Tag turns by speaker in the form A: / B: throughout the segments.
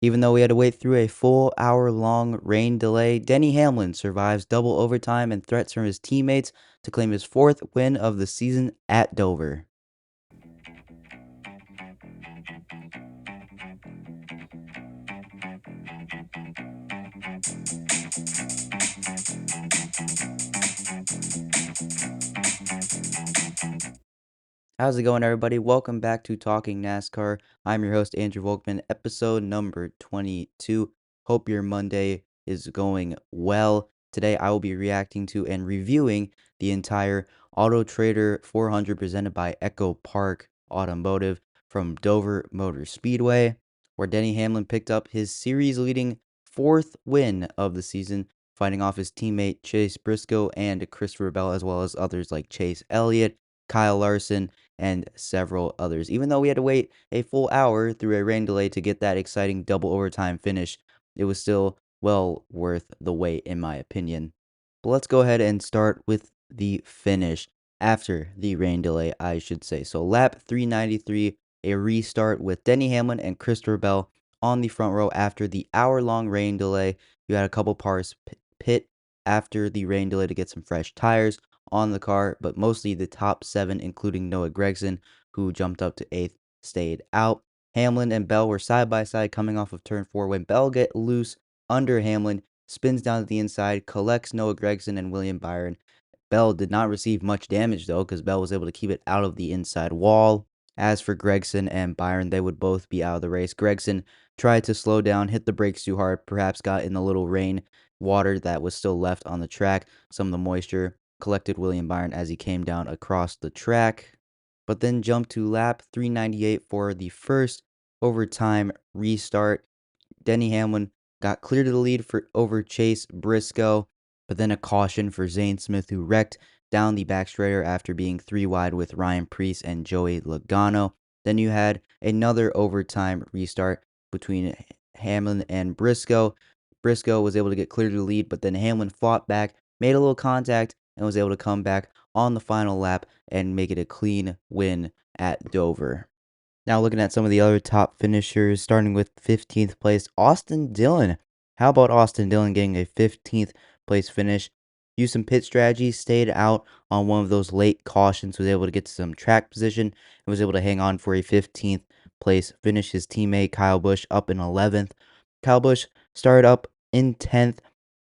A: Even though we had to wait through a full hour-long rain delay, Denny Hamlin survives double overtime and threats from his teammates to claim his fourth win of the season at Dover. How's it going, everybody? Welcome back to Talking NASCAR. I'm your host, Andrew Volkman, episode number 22. Hope your Monday is going well. Today, I will be reacting to and reviewing the entire Autotrader 400 presented by Echopark Automotive from Dover Speedway, where Denny Hamlin picked up his series-leading fourth win of the season, fighting off his teammate Chase Briscoe and Christopher Bell, as well as others like Chase Elliott, Kyle Larson, and several others. Even though we had to wait a full hour through a rain delay to get that exciting double overtime finish, it was still well worth the wait, in my opinion. But let's go ahead and start with the finish after the rain delay, I should say. So, lap 393, a restart with Denny Hamlin and Christopher Bell on the front row after the hour-long rain delay. You had a couple cars pit after the rain delay to get some fresh tires on the car, but mostly the top 7, including Noah Gragson, who jumped up to 8th, stayed out. Hamlin and Bell were side by side coming off of turn 4 when Bell get loose under Hamlin, spins down to the inside, collects Noah Gragson and William Byron. Bell did not receive much damage though, because Bell was able to keep it out of the inside wall. As for Gragson and Byron, they would both be out of the race. Gragson tried to slow down, hit the brakes too hard, perhaps got in the little rain water that was still left on the track, some of the moisture collected William Byron as he came down across the track, but then jumped to lap 398 for the first overtime restart. Denny Hamlin got clear to the lead for over Chase Briscoe, but then a caution for Zane Smith, who wrecked down the back straighter after being 3 wide with Ryan Preece and Joey Logano. Then you had another overtime restart between Hamlin and Briscoe. Briscoe was able to get clear to the lead, but then Hamlin fought back, made a little contact, and was able to come back on the final lap and make it a clean win at Dover. Now looking at some of the other top finishers, starting with 15th place, Austin Dillon. How about Austin Dillon getting a 15th place finish? Used some pit strategy, stayed out on one of those late cautions, was able to get some track position, and was able to hang on for a 15th place finish. His teammate Kyle Busch up in 11th. Kyle Busch started up in 10th,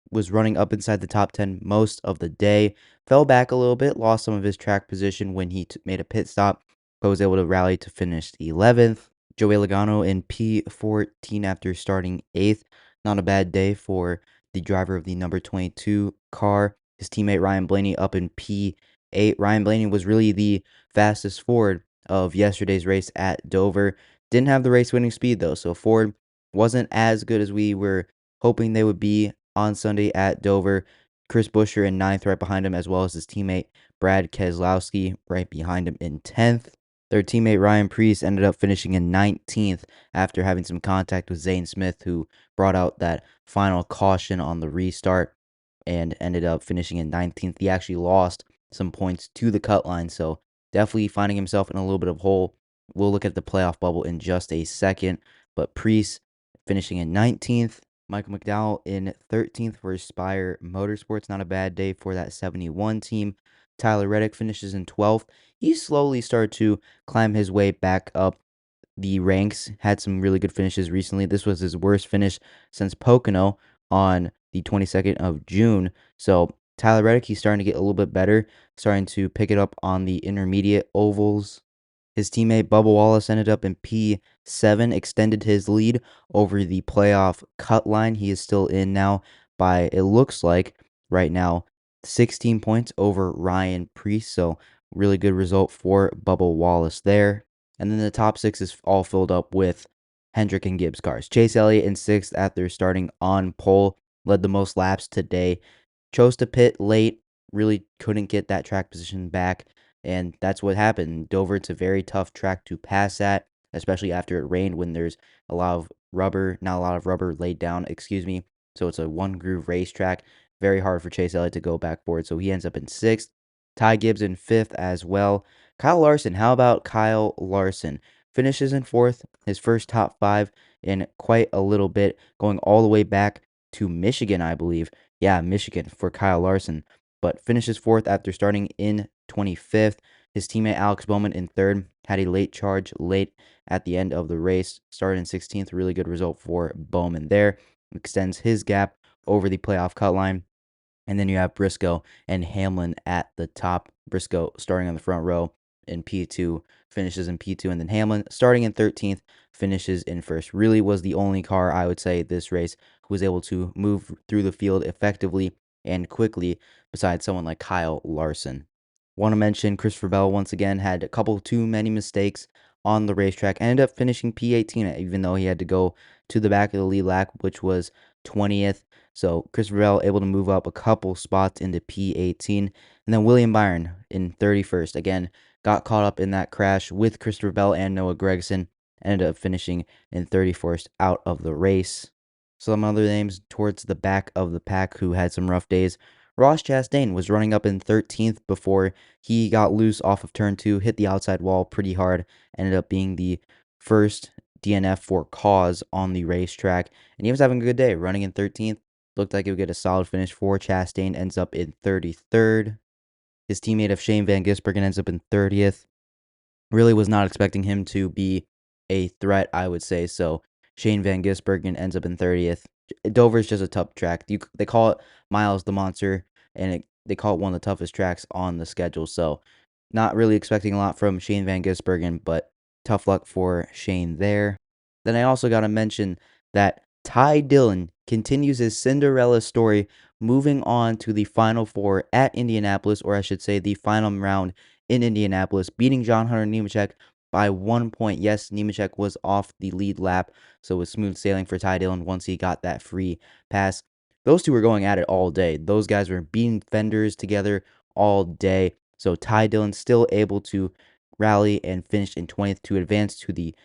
A: was running up inside the top 10 most of the day, fell back a little bit, lost some of his track position when he made a pit stop, but was able to rally to finish 11th. Joey Logano in P14 after starting 8th. Not a bad day for the driver of the number 22 car. His teammate Ryan Blaney up in P8. Ryan Blaney was really the fastest Ford of yesterday's race at Dover. Didn't have the race winning speed though, so Ford wasn't as good as we were hoping they would be on Sunday at Dover. Chris Buescher in 9th right behind him, as well as his teammate Brad Keselowski right behind him in 10th. Their teammate Ryan Preece ended up finishing in 19th after having some contact with Zane Smith, who brought out that final caution on the restart and ended up finishing in 19th. He actually lost some points to the cut line, so definitely finding himself in a little bit of hole. We'll look at the playoff bubble in just a second, but Preece finishing in 19th. Michael McDowell in 13th for Spire Motorsports. Not a bad day for that 71 team. Tyler Reddick finishes in 12th. He slowly started to climb his way back up the ranks. Had some really good finishes recently. This was his worst finish since Pocono on the 22nd of June. So Tyler Reddick, he's starting to get a little bit better, starting to pick it up on the intermediate ovals. His teammate Bubba Wallace ended up in P7, extended his lead over the playoff cut line. He is still in now by, it looks like, right now, 16 points over Ryan Preece. So, really good result for Bubba Wallace there. And then the top 6 is all filled up with Hendrick and Gibbs cars. Chase Elliott in 6th after starting on pole, led the most laps today. Chose to pit late, really couldn't get that track position back. And that's what happened. Dover, it's a very tough track to pass at, especially after it rained when there's a lot of rubber, not a lot of rubber laid down, excuse me. So it's a one groove racetrack. Very hard for Chase Elliott to go back forward. So he ends up in 6th. Ty Gibbs in 5th as well. Kyle Larson, how about Kyle Larson? Finishes in 4th, his first top 5 in quite a little bit, going all the way back to Michigan, I believe. Yeah, Michigan for Kyle Larson, but finishes fourth after starting in 25th. His teammate Alex Bowman in third had a late charge late at the end of the race, started in 16th. Really good result for Bowman there. Extends his gap over the playoff cut line. And then you have Briscoe and Hamlin at the top. Briscoe starting on the front row in P2, finishes in P2. And then Hamlin starting in 13th, finishes in first. Really was the only car, I would say, this race who was able to move through the field effectively and quickly, besides someone like Kyle Larson. Want to mention Christopher Bell once again had a couple too many mistakes on the racetrack. Ended up finishing P18, even though he had to go to the back of the lead lap, which was 20th. So Christopher Bell able to move up a couple spots into P18. And then William Byron in 31st. Again, got caught up in that crash with Christopher Bell and Noah Gragson. Ended up finishing in 31st out of the race. Some other names towards the back of the pack who had some rough days. Ross Chastain was running up in 13th before he got loose off of turn 2, hit the outside wall pretty hard, ended up being the first DNF for cause on the racetrack. And he was having a good day, running in 13th. Looked like he would get a solid finish for Chastain, ends up in 33rd. His teammate of Shane Van Gisbergen ends up in 30th. Really was not expecting him to be a threat, I would say. So Shane Van Gisbergen ends up in 30th. Dover's just a tough track. They call it Miles the Monster, and they call it one of the toughest tracks on the schedule. So not really expecting a lot from Shane Van Gisbergen, but tough luck for Shane there. Then I also got to mention that Ty Dillon continues his Cinderella story, moving on to the Final Four at Indianapolis, or I should say the final round in Indianapolis, beating John Hunter Nemechek by 1 point. Yes, Nemechek was off the lead lap, so it was smooth sailing for Ty Dillon once he got that free pass. Those two were going at it all day. Those guys were beating fenders together all day. So Ty Dillon still able to rally and finish in 20th to advance to the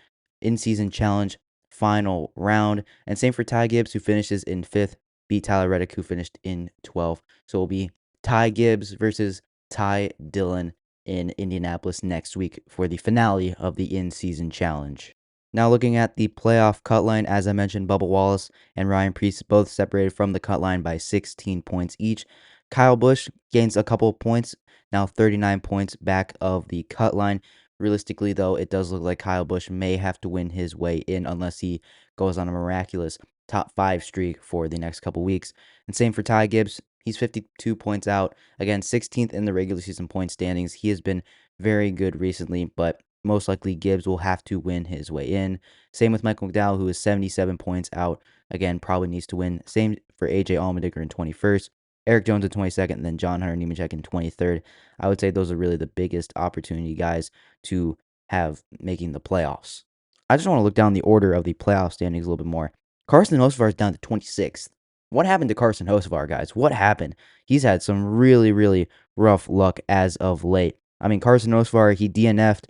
A: in-season challenge final round. And same for Ty Gibbs, who finishes in 5th, beat Tyler Reddick, who finished in 12th. So it'll be Ty Gibbs versus Ty Dillon in Indianapolis next week for the finale of the in-season challenge. Now looking at the playoff cut line, as I mentioned, Bubba Wallace and Ryan Preece both separated from the cut line by 16 points each. Kyle Busch gains a couple of points, now 39 points back of the cut line. Realistically, though, it does look like Kyle Busch may have to win his way in unless he goes on a miraculous top 5 streak for the next couple weeks. And same for Ty Gibbs. He's 52 points out. Again, 16th in the regular season point standings. He has been very good recently, but most likely Gibbs will have to win his way in. Same with Michael McDowell, who is 77 points out. Again, probably needs to win. Same for AJ Allmendinger in 21st. Eric Jones in 22nd, and then John Hunter Nemechek in 23rd. I would say those are really the biggest opportunity guys to have making the playoffs. I just want to look down the order of the playoff standings a little bit more. Carson Hocevar is down to 26th. What happened to Carson Hocevar, guys? What happened? He's had some really, really rough luck as of late. I mean, Carson Hocevar, he DNF'd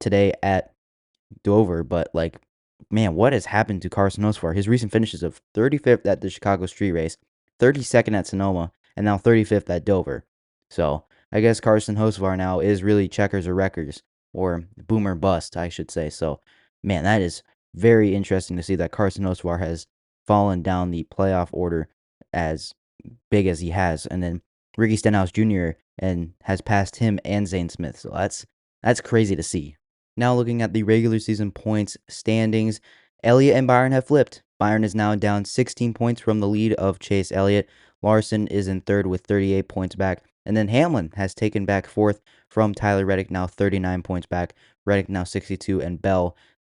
A: today at Dover, but like, man, what has happened to Carson Hocevar? His recent finishes of 35th at the Chicago Street Race, 32nd at Sonoma, and now 35th at Dover. So I guess Carson Hocevar now is really checkers or wreckers, or boomer bust, I should say. So, man, that is very interesting to see that Carson Hocevar has fallen down the playoff order as big as he has, and then Ricky Stenhouse Jr. and has passed him and Zane Smith. So that's crazy to see. Now looking at the regular season points standings, Elliott and Byron have flipped. Byron is now down 16 points from the lead of Chase Elliott. Larson is in third with 38 points back. And then Hamlin has taken back fourth from Tyler Reddick, now 39 points back. Reddick now 62, and Bell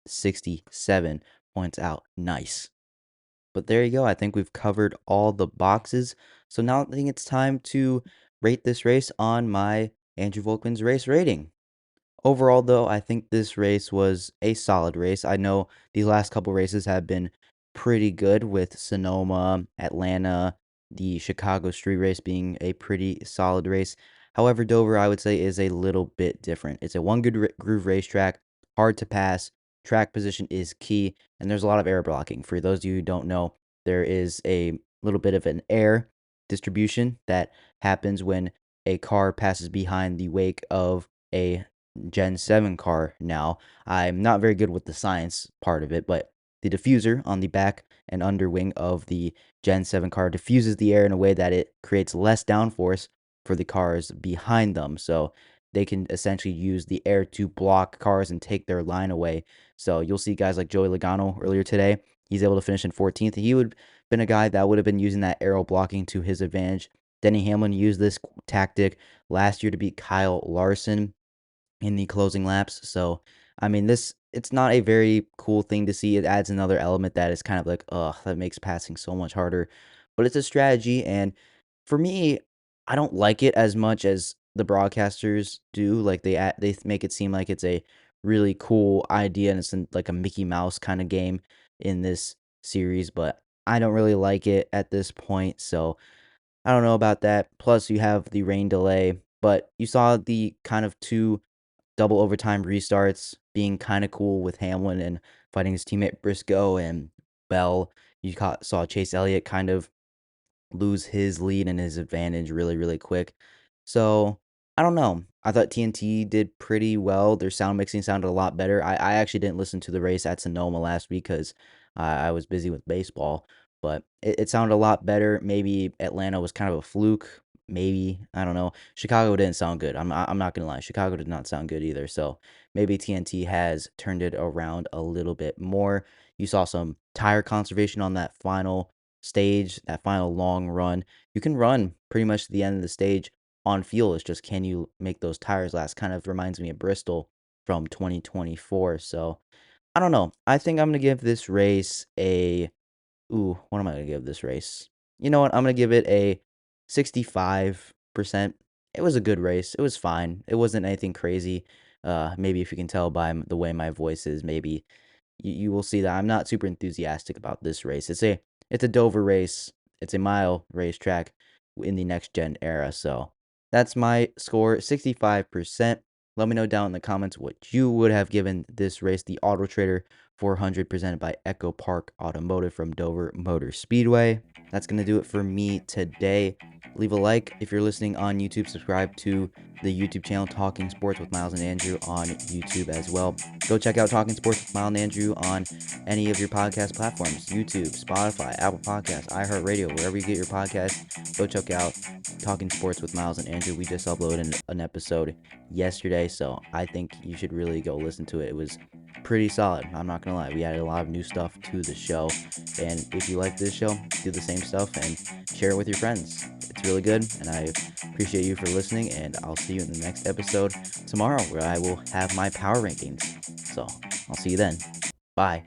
A: 67 points out. Nice. But there you go. I think we've covered all the boxes. So now I think it's time to rate this race on my Andrew Volkman's race rating. Overall, though, I think this race was a solid race. I know these last couple races have been pretty good with Sonoma, Atlanta, the Chicago Street Race being a pretty solid race. However, Dover, I would say, is a little bit different. It's a one good groove racetrack, hard to pass. Track position is key, and there's a lot of air blocking. For those of you who don't know, there is a little bit of an air distribution that happens when a car passes behind the wake of a Gen 7 car now. I'm not very good with the science part of it, but the diffuser on the back and underwing of the Gen 7 car diffuses the air in a way that it creates less downforce for the cars behind them. So they can essentially use the air to block cars and take their line away. So you'll see guys like Joey Logano earlier today. He's able to finish in 14th. He would have been a guy that would have been using that aero blocking to his advantage. Denny Hamlin used this tactic last year to beat Kyle Larson in the closing laps. So, I mean, it's not a very cool thing to see. It adds another element that is kind of like, ugh, that makes passing so much harder. But it's a strategy, and for me, I don't like it as much as the broadcasters do. Like they make it seem like it's a really cool idea and like a Mickey Mouse kind of game in this series, but I don't really like it at this point. So I don't know about that. Plus, you have the rain delay, but you saw the kind of two double overtime restarts being kind of cool with Hamlin and fighting his teammate Briscoe and Bell. Saw Chase Elliott kind of lose his lead and his advantage really, really quick. So I don't know. I thought TNT did pretty well. Their sound mixing sounded a lot better. I actually didn't listen to the race at Sonoma last week because I was busy with baseball, but it sounded a lot better. Maybe Atlanta was kind of a fluke. Maybe I don't know. Chicago didn't sound good. I'm not gonna lie. Chicago did not sound good either. So maybe TNT has turned it around a little bit more. You saw some tire conservation on that final stage, that final long run. You can run pretty much to the end of the stage on fuel. It's just can you make those tires last? Kind of reminds me of Bristol from 2024. So I don't know. I think I'm gonna give this race a what am I gonna give this race? You know what? I'm gonna give it a 65%. It was a good race. It was fine. It wasn't anything crazy. Maybe if you can tell by the way my voice is, maybe you will see that I'm not super enthusiastic about this race. It's a Dover race. It's a mile racetrack in the next gen era. So that's my score, 65%. Let me know down in the comments what you would have given this race, the Autotrader 400 presented by Echopark Automotive from Dover Speedway. That's going to do it for me today. Leave a like if you're listening on YouTube. Subscribe to the YouTube channel Talking Sports with Miles and Andrew on YouTube as well. Go check out Talking Sports with Miles and Andrew on any of your podcast platforms: YouTube, Spotify, Apple Podcasts, iHeartRadio, wherever you get your podcasts. Go check out Talking Sports with Miles and Andrew. We just uploaded an episode yesterday, so I think you should really go listen to it. It was pretty solid. I'm not gonna lie. We added a lot of new stuff to the show, and if you like this show, do the same stuff and share it with your friends. It's really good, and I appreciate you for listening, and I'll see you in the next episode tomorrow where I will have my power rankings. So I'll see you then. Bye.